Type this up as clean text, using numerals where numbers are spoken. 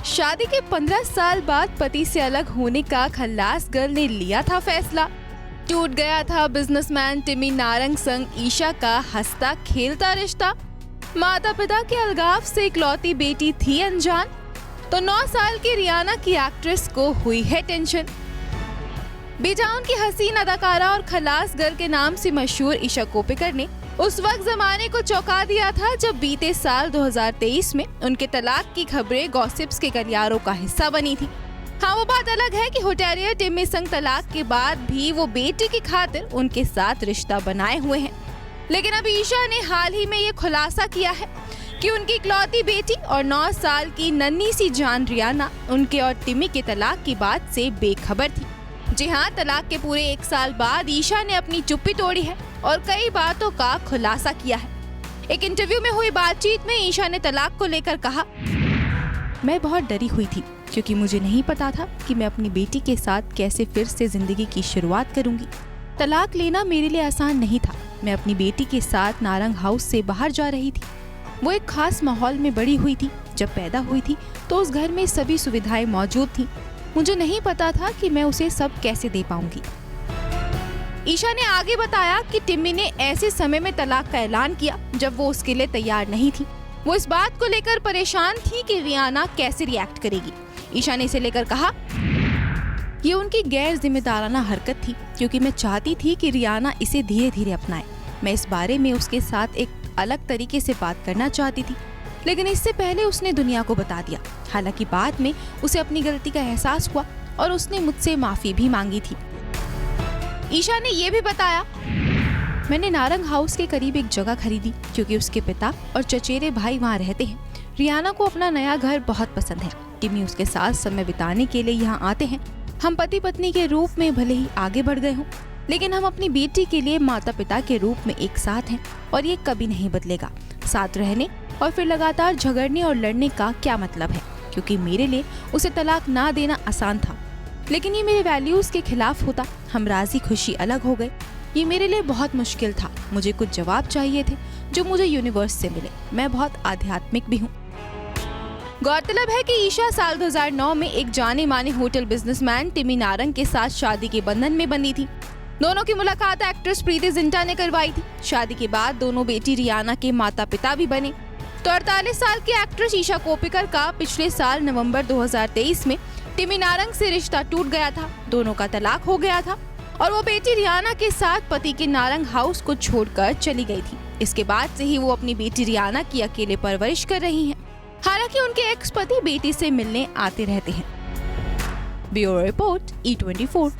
शादी के 15 साल बाद पति से अलग होने का खल्लास गर्ल ने लिया था फैसला। टूट गया था बिजनेसमैन टिमी नारंग संग ईशा का हंसता खेलता रिश्ता। माता पिता के अलगाव से इकलौती बेटी थी अनजान, तो 9 साल की रियाना की एक्ट्रेस को हुई है टेंशन। बेजान की हसीन अदाकारा और खल्लास गर्ल के नाम से मशहूर ईशा कोप्पिकर ने उस वक्त जमाने को चौंका दिया था जब बीते साल 2023 में उनके तलाक की खबरें गॉसिप्स के गलियारों का हिस्सा बनी थी। हाँ, वो बात अलग है कि होटेलियर टिमी संग तलाक के बाद भी वो बेटी की खातिर उनके साथ रिश्ता बनाए हुए हैं। लेकिन अब ईशा ने हाल ही में ये खुलासा किया है कि उनकी इकलौती बेटी और 9 साल की नन्ही सी जान रियाना उनके और टिमी के तलाक की बात से बेखबर थी। जी हाँ, तलाक के पूरे 1 साल बाद ईशा ने अपनी चुप्पी तोड़ी है और कई बातों का खुलासा किया है। एक इंटरव्यू में हुई बातचीत में ईशा ने तलाक को लेकर कहा, मैं बहुत डरी हुई थी क्योंकि मुझे नहीं पता था कि मैं अपनी बेटी के साथ कैसे फिर से जिंदगी की शुरुआत करूंगी। तलाक लेना मेरे लिए आसान नहीं था। मैं अपनी बेटी के साथ नारंग हाउस से बाहर जा रही थी। वो एक खास माहौल में बड़ी हुई थी। जब पैदा हुई थी तो उस घर में सभी सुविधाएं मौजूद थी। मुझे नहीं पता था कि मैं उसे सब कैसे दे पाऊंगी। ईशा ने आगे बताया कि टिम्मी ने ऐसे समय में तलाक का ऐलान किया जब वो उसके लिए तैयार नहीं थी। वो इस बात को लेकर परेशान थी कि रियाना कैसे रिएक्ट करेगी। ईशा ने इसे लेकर कहा, ये उनकी गैर जिम्मेदाराना हरकत थी क्योंकि मैं चाहती थी कि रियाना इसे धीरे धीरे अपनाए। मैं इस बारे में उसके साथ एक अलग तरीके से बात करना चाहती थी, लेकिन इससे पहले उसने दुनिया को बता दिया। हालांकि बाद में उसे अपनी गलती का एहसास हुआ और उसने मुझसे माफी भी मांगी थी। ईशा ने ये भी बताया, मैंने नारंग हाउस के करीब एक जगह खरीदी क्योंकि उसके पिता और चचेरे भाई वहाँ रहते हैं। रियाना को अपना नया घर बहुत पसंद है। टिमी उसके साथ समय बिताने के लिए यहाँ आते हैं। हम पति पत्नी के रूप में भले ही आगे बढ़ गए हों, लेकिन हम अपनी बेटी के लिए माता पिता के रूप में एक साथ हैं और ये कभी नहीं बदलेगा। साथ रहने और फिर लगातार झगड़ने और लड़ने का क्या मतलब है, क्योंकि मेरे लिए उसे तलाक ना देना आसान था, लेकिन ये मेरे वैल्यूज के खिलाफ होता। हम राजी खुशी अलग हो गए। ये मेरे लिए बहुत मुश्किल था। मुझे कुछ जवाब चाहिए थे जो मुझे यूनिवर्स से मिले। मैं बहुत आध्यात्मिक भी हूँ। गौरतलब है कि ईशा साल 2009 में एक जाने माने होटल बिजनेसमैन टिमी नारंग के साथ शादी के बंधन में बंधी थी। दोनों की मुलाकात एक्ट्रेस प्रीति जिंटा ने करवाई थी। शादी के बाद दोनों बेटी रियाना के माता पिता भी बने। तो 48 साल की एक्ट्रेस ईशा कोप्पिकर का पिछले साल नवंबर 2023 में टिमी नारंग से रिश्ता टूट गया था। दोनों का तलाक हो गया था और वो बेटी रियाना के साथ पति के नारंग हाउस को छोड़कर चली गई थी। इसके बाद से ही वो अपनी बेटी रियाना की अकेले परवरिश कर रही हैं। हालांकि उनके एक्स पति बेटी से मिलने आते रहते हैं। Bureau report E24।